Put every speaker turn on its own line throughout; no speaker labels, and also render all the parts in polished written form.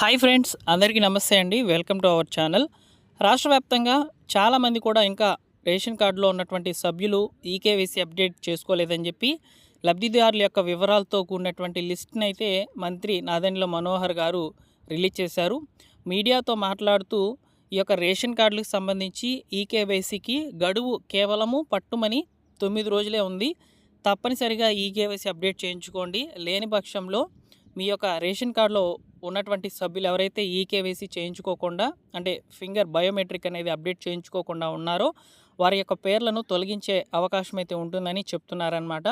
Hi friends, అందరికీ నమస్తే అండి. Welcome to our channel. రాష్ట్ర వ్యాప్తంగా చాలామంది కూడా ఇంకా రేషన్ కార్డులో ఉన్నటువంటి సభ్యులు ఈకేవైసీ అప్డేట్ చేసుకోలేదని చెప్పి లబ్ధిదారుల యొక్క వివరాలతో కూడినటువంటి లిస్ట్ని అయితే మంత్రి నాదెండ్ల మనోహర్ గారు రిలీజ్ చేశారు. మీడియాతో మాట్లాడుతూ ఈ యొక్క రేషన్ కార్డులకు సంబంధించి ఈకేవైసీకి గడువు కేవలము పట్టుమని 9 రోజులే ఉంది. తప్పనిసరిగా ఈకేవైసీ అప్డేట్ చేయించుకోండి. లేని పక్షంలో మీ యొక్క రేషన్ కార్డులో ఉన్నటువంటి సభ్యులు ఎవరైతే ఈకేవైసీ చేయించుకోకుండా అంటే ఫింగర్ బయోమెట్రిక్ అనేది అప్డేట్ చేయించుకోకుండా ఉన్నారో వారి యొక్క పేర్లను తొలగించే అవకాశం అయితే ఉంటుందని చెప్తున్నారనమాట.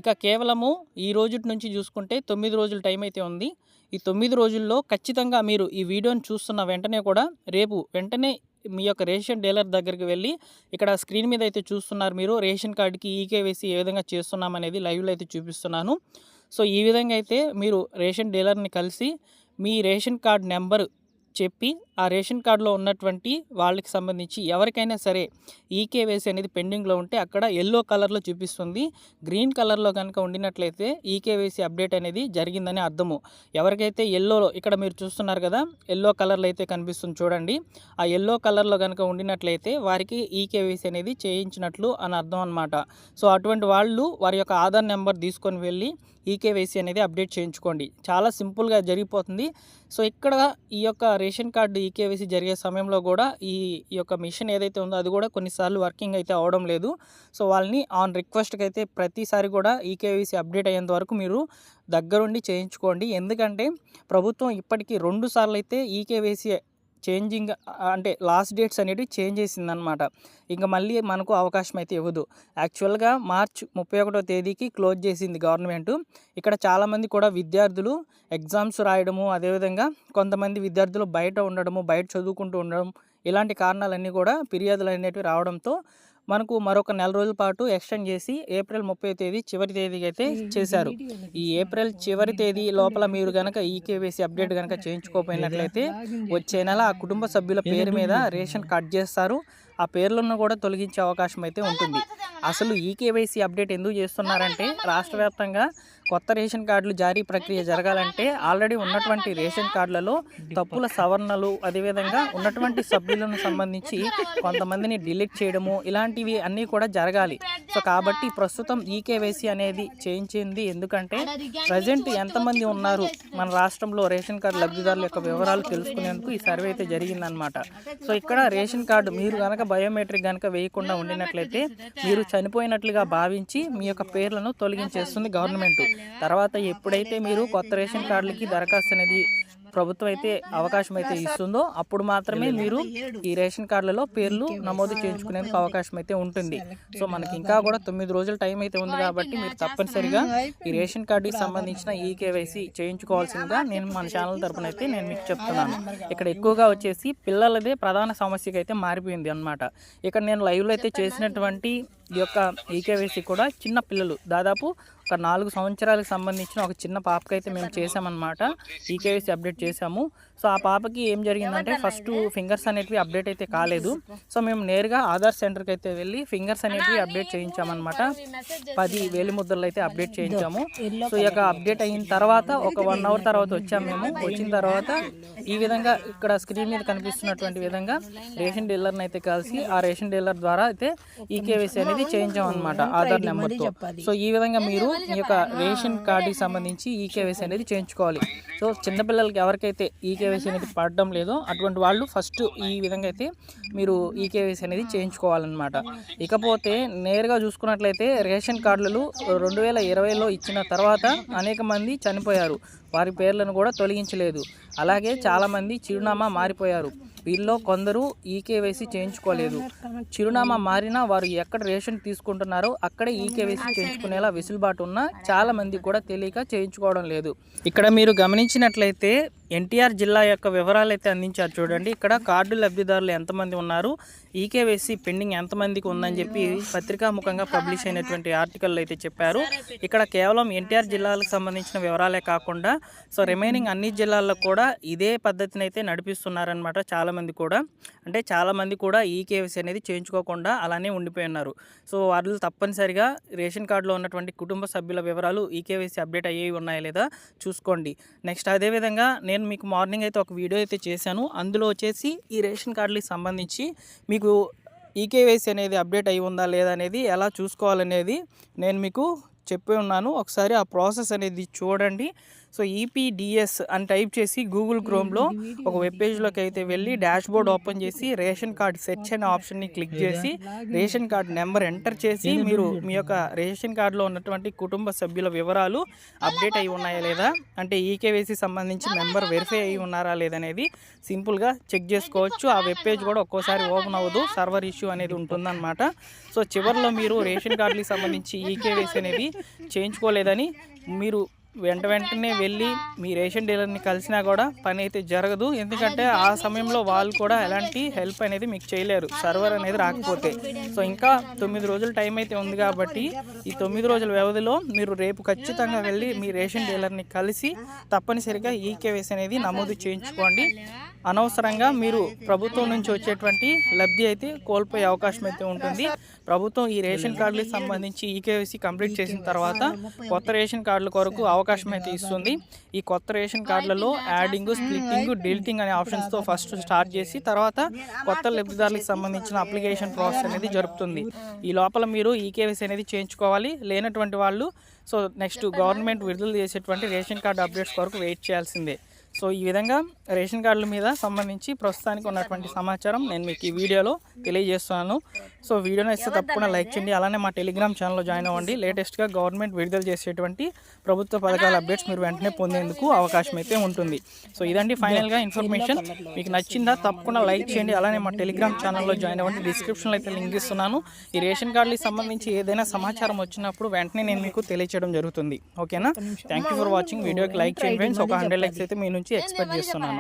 ఇక కేవలము ఈ రోజు నుంచి చూసుకుంటే 9 రోజుల టైం అయితే ఉంది. ఈ 9 రోజుల్లో ఖచ్చితంగా మీరు ఈ వీడియోని చూస్తున్న వెంటనే కూడా రేపు వెంటనే మీ యొక్క రేషన్ డీలర్ దగ్గరికి వెళ్ళి ఇక్కడ స్క్రీన్ మీద అయితే చూస్తున్నారు మీరు రేషన్ కార్డుకి ఈకేవైసీ ఏ విధంగా చేస్తున్నామనేది లైవ్లో అయితే చూపిస్తున్నాను. సో ఈ విధంగా అయితే మీరు రేషన్ డీలర్ని కలిసి మీ రేషన్ కార్డ్ నెంబర్ చెప్పి ఆ రేషన్ కార్డులో ఉన్నటువంటి వాళ్ళకి సంబంధించి ఎవరికైనా సరే ఈకేవైసీ అనేది పెండింగ్లో ఉంటే అక్కడ ఎల్లో కలర్లో చూపిస్తుంది. గ్రీన్ కలర్లో కనుక ఉండినట్లయితే ఈకేవైసీ అప్డేట్ అనేది జరిగిందని అర్థము. ఎవరికైతే ఎల్లోలో ఇక్కడ మీరు చూస్తున్నారు కదా, ఎల్లో కలర్లో అయితే కనిపిస్తుంది చూడండి. ఆ ఎల్లో కలర్లో కనుక ఉండినట్లయితే వారికి ఈకేవైసీ అనేది చేయించినట్లు అని అర్థం అనమాట. సో అటువంటి వాళ్ళు వారి యొక్క ఆధార్ నెంబర్ తీసుకొని వెళ్ళి ఈకేవైసీ అనేది అప్డేట్ చేయించుకోండి. చాలా సింపుల్గా జరిగిపోతుంది. సో ఇక్కడ ఈ యొక్క రేషన్ కార్డు ఈకేవైసీ జరిగే సమయంలో కూడా ఈ యొక్క మిషన్ ఏదైతే ఉందో అది కూడా కొన్నిసార్లు వర్కింగ్ అయితే అవడం లేదు. సో వాళ్ళని ఆన్ రిక్వెస్ట్కి అయితే ప్రతిసారి కూడా ఈకేవైసీ అప్డేట్ అయ్యేంత వరకు మీరు దగ్గరుండి చేయించుకోండి. ఎందుకంటే ప్రభుత్వం ఇప్పటికీ 2 సార్లు అయితే ఈకేవైసీ చేంజింగ్ అంటే లాస్ట్ డేట్స్ అనేవి చేంజ్ చేసిందనమాట. ఇంకా మళ్ళీ మనకు అవకాశం అయితే ఇవ్వదు. యాక్చువల్గా మార్చ్ 31వ తేదీకి క్లోజ్ చేసింది గవర్నమెంట్. ఇక్కడ చాలామంది కూడా విద్యార్థులు ఎగ్జామ్స్ రాయడము, అదేవిధంగా కొంతమంది విద్యార్థులు బయట ఉండడము, బయట చదువుకుంటూ ఉండడం, ఇలాంటి కారణాలన్నీ కూడా ఫిర్యాదులు అనేటివి రావడంతో మనకు మరొక 4 రోజుల పాటు ఎక్స్టెండ్ చేసి ఏప్రిల్ 30వ తేదీ చివరి తేదీకి అయితే చేశారు. ఈ ఏప్రిల్ చివరి తేదీ లోపల మీరు కనుక ఈకేవైసీ అప్డేట్ కనుక చేయించుకోకపోయినట్లయితే వచ్చే నెల ఆ కుటుంబ సభ్యుల పేరు మీద రేషన్ కట్ చేస్తారు. ఆ పేర్లను కూడా తొలగించే అవకాశం అయితే ఉంటుంది. అసలు ఈకేవైసీ అప్డేట్ ఎందుకు చేస్తున్నారంటే రాష్ట్ర వ్యాప్తంగా కొత్త రేషన్ కార్డులు జారీ ప్రక్రియ జరగాలంటే ఆల్రెడీ ఉన్నటువంటి రేషన్ కార్డులలో తప్పుల సవరణలు, అదేవిధంగా ఉన్నటువంటి సభ్యులను సంబంధించి కొంతమందిని డిలీట్ చేయడము, ఇలాంటివి అన్నీ కూడా జరగాలి. సో కాబట్టి ప్రస్తుతం ఈకేవైసీ అనేది చేయించింది ఎందుకంటే ప్రజెంట్ ఎంతమంది ఉన్నారు మన రాష్ట్రంలో రేషన్ కార్డు లబ్ధిదారుల యొక్క వివరాలు తెలుసుకునేందుకు ఈ సర్వే అయితే జరిగిందనమాట. సో ఇక్కడ రేషన్ కార్డు మీరు కనుక బయోమెట్రిక్ కనుక వేయకుండా ఉండినట్లయితే మీరు చనిపోయినట్లుగా భావించి మీ యొక్క పేర్లను తొలగించేస్తుంది గవర్నమెంట్. తర్వాత ఎప్పుడైతే మీరు కొత్త రేషన్ కార్డులకి దరఖాస్తు అనేది ప్రభుత్వం అయితే అవకాశం అయితే ఇస్తుందో అప్పుడు మాత్రమే మీరు ఈ రేషన్ కార్డులలో పేర్లు నమోదు చేయించుకునేందుకు అవకాశం అయితే ఉంటుంది. సో మనకి ఇంకా కూడా 9 రోజుల టైం అయితే ఉంది కాబట్టి మీరు తప్పనిసరిగా ఈ రేషన్ కార్డుకి సంబంధించిన ఈకేవైసీ చేయించుకోవాల్సిందిగా నేను మన ఛానల్ తరపున అయితే నేను మీకు చెప్తున్నాను. ఇక్కడ ఎక్కువగా వచ్చేసి పిల్లలదే ప్రధాన సమస్యగా అయితే మారిపోయింది అనమాట. ఇక్కడ నేను లైవ్లో అయితే చేసినటువంటి ఈ యొక్క ఈకేవైసీ కూడా చిన్న పిల్లలు దాదాపు ఒక 4 సంవత్సరాలకు సంబంధించిన ఒక చిన్న పాపకైతే మేము చేసామన్నమాట. ఈకేవైసీ అప్డేట్ చేసాము. సో ఆ పాపకి ఏం జరిగిందంటే ఫస్ట్ ఫింగర్స్ అనేటివి అప్డేట్ అయితే కాలేదు. సో మేము నేరుగా ఆధార్ సెంటర్కి అయితే వెళ్ళి ఫింగర్స్ అనేటివి అప్డేట్ చేయించామన్నమాట. 10 వేలిముద్రలు అయితే అప్డేట్ చేయించాము. సో ఈ యొక్క అప్డేట్ అయిన తర్వాత ఒక 1 అవర్ తర్వాత వచ్చాము మేము. వచ్చిన తర్వాత ఈ విధంగా ఇక్కడ స్క్రీన్ మీద కనిపిస్తున్నటువంటి విధంగా రేషన్ డీలర్ని అయితే కలిసి ఆ రేషన్ డీలర్ ద్వారా అయితే ఈకేవైసీ అనేది చేయించామన్నమాట ఆధార్ నెంబర్తో. సో ఈ విధంగా మీరు ఈ యొక్క రేషన్ కార్డుకి సంబంధించి ఈకేవైసీ అనేది చేయించుకోవాలి. సో చిన్నపిల్లలకి ఎవరికైతే ఈకేవైసీ అనేది పడడం లేదో అటువంటి వాళ్ళు ఫస్ట్ ఈ విధంగా అయితే మీరు ఈకేవైసీ అనేది చేయించుకోవాలన్నమాట. ఇకపోతే నేరుగా చూసుకున్నట్లయితే రేషన్ కార్డులు 2020లో ఇచ్చిన తర్వాత అనేక మంది చనిపోయారు. వారి పేర్లను కూడా తొలగించలేదు. అలాగే చాలామంది చిరునామా మారిపోయారు. వీళ్ళలో కొందరు ఈకేవైసీ చేయించుకోలేదు. చిరునామా మారినా వారు ఎక్కడ రేషన్ తీసుకుంటున్నారో అక్కడే ఈకేవైసీ చేయించుకునేలా వెసులుబాటు ఉన్నా చాలామంది కూడా తెలియక చేయించుకోవడం లేదు. ఇక్కడ మీరు గమనించినట్లయితే ఎన్టీఆర్ జిల్లా యొక్క వివరాలు అయితే అందించారు చూడండి. ఇక్కడ కార్డు లబ్ధిదారులు ఎంతమంది ఉన్నారు, ఈకేవైసీ పెండింగ్ ఎంతమందికి ఉందని చెప్పి పత్రికాముఖంగా పబ్లిష్ అయినటువంటి ఆర్టికల్ అయితే చెప్పారు. ఇక్కడ కేవలం ఎన్టీఆర్ జిల్లాలకు సంబంధించిన వివరాలే కాకుండా సో రిమైనింగ్ అన్ని జిల్లాల్లో కూడా ఇదే పద్ధతిని అయితే నడిపిస్తున్నారనమాట. చాలామంది కూడా ఈకేవైసీ అనేది చేయించుకోకుండా అలానే ఉండిపోయి ఉన్నారు. సో వాళ్ళు తప్పనిసరిగా రేషన్ కార్డులో ఉన్నటువంటి కుటుంబ సభ్యుల వివరాలు ఈకేవైసీ అప్డేట్ అయ్యేవి ఉన్నాయా లేదా చూసుకోండి. నెక్స్ట్ అదేవిధంగా నేను మీకు మార్నింగ్ అయితే ఒక వీడియో అయితే చేశాను. అందులో వచ్చేసి ఈ రేషన్ కార్డులకు సంబంధించి మీకు ఈకేవైసీ అనేది అప్డేట్ అయి ఉందా లేదా అనేది ఎలా చూసుకోవాలనేది నేను మీకు చెప్పి ఉన్నాను. ఒకసారి ఆ ప్రాసెస్ అనేది చూడండి. సో ఈపీడిఎస్ అని టైప్ చేసి గూగుల్ క్రోమ్లో ఒక వెబ్ పేజ్లోకి అయితే వెళ్ళి డాష్ బోర్డ్ ఓపెన్ చేసి రేషన్ కార్డ్ సెర్చ్ అనే ఆప్షన్ని క్లిక్ చేసి రేషన్ కార్డ్ నెంబర్ ఎంటర్ చేసి మీరు మీ యొక్క రేషన్ కార్డులో ఉన్నటువంటి కుటుంబ సభ్యుల వివరాలు అప్డేట్ అయి ఉన్నాయా లేదా, అంటే ఈకేవైసీ సంబంధించి మెంబర్ వెరిఫై అయి ఉన్నారా లేదనేది సింపుల్గా చెక్ చేసుకోవచ్చు. ఆ వెబ్ పేజ్ కూడా ఒక్కోసారి ఓపెన్ అవ్వదు, సర్వర్ ఇష్యూ అనేది ఉంటుందన్నమాట. సో చివరిలో మీరు రేషన్ కార్డులకు సంబంధించి ఈకేవైసీ అనేది చేయించుకోలేదని మీరు వెంటనే వెళ్ళి మీ రేషన్ డీలర్ని కలిసినా కూడా పని అయితే జరగదు. ఎందుకంటే ఆ సమయంలో వాళ్ళు కూడా ఎలాంటి హెల్ప్ అనేది మీకు చేయలేరు, సర్వర్ అనేది రాకపోతే. సో ఇంకా 9 రోజుల టైం అయితే ఉంది కాబట్టి ఈ 9 రోజుల వ్యవధిలో మీరు రేపు ఖచ్చితంగా వెళ్ళి మీ రేషన్ డీలర్ని కలిసి తప్పనిసరిగా ఈకేవైసీ అనేది నమోదు చేయించుకోండి. అనవసరంగా మీరు ప్రభుత్వం నుంచి వచ్చేటువంటి లబ్ధి అయితే కోల్పోయే అవకాశం అయితే ఉంటుంది. ప్రభుత్వం ఈ రేషన్ కార్డులకు సంబంధించి ఈకేవైసీ కంప్లీట్ చేసిన తర్వాత కొత్త రేషన్ కార్డుల కొరకు అవకాశం అయితే ఇస్తుంది. ఈ కొత్త రేషన్ కార్డులలో యాడింగ్, స్ప్లిట్టింగ్, డిలీటింగ్ అనే ఆప్షన్స్తో ఫస్ట్ స్టార్ట్ చేసి తర్వాత కొత్త లబ్ధిదారులకు సంబంధించిన అప్లికేషన్ ప్రాసెస్ అనేది జరుపుతుంది. ఈ లోపల మీరు ఈకేవైసీ అనేది చేయించుకోవాలి. లేనటువంటి వాళ్ళు సో నెక్స్ట్ గవర్నమెంట్ విడుదల చేసేటువంటి రేషన్ కార్డు అప్డేట్స్ కొరకు వెయిట్ చేయాల్సిందే. సో ఈ విధంగా రేషన్ కార్డుల మీద సంబంధించి ప్రస్తుతానికి ఉన్నటువంటి సమాచారం నేను మీకు ఈ వీడియోలో తెలియజేస్తున్నాను. సో వీడియోని ఇస్తే తప్పకుండా లైక్ చేయండి. అలానే మా టెలిగ్రామ్ ఛానల్లో జాయిన్ అవ్వండి. లేటెస్ట్గా గవర్నమెంట్ విడుదల చేసేటువంటి ప్రభుత్వ పథకాల అప్డేట్స్ మీరు వెంటనే పొందేందుకు అవకాశం అయితే ఉంటుంది. సో ఇదండి ఫైనల్గా ఇన్ఫర్మేషన్. మీకు నచ్చిందా తప్పకుండా లైక్ చేయండి. అలానే మా టెలిగ్రామ్ ఛానల్లో జాయిన్ అవ్వండి. డిస్క్రిప్షన్లో అయితే లింక్ ఇస్తున్నాను. ఈ రేషన్ కార్డులకు సంబంధించి ఏదైనా సమాచారం వచ్చినప్పుడు వెంటనే నేను మీకు తెలియచేయడం జరుగుతుంది. ఓకేనా? Thank you for watching. వీడియోకి లైక్ చేయండి ఫ్రెండ్స్. ఒక 100 లైక్స్ అయితే మీ నుంచి ఎక్స్పెక్ట్ చేస్తున్నాను.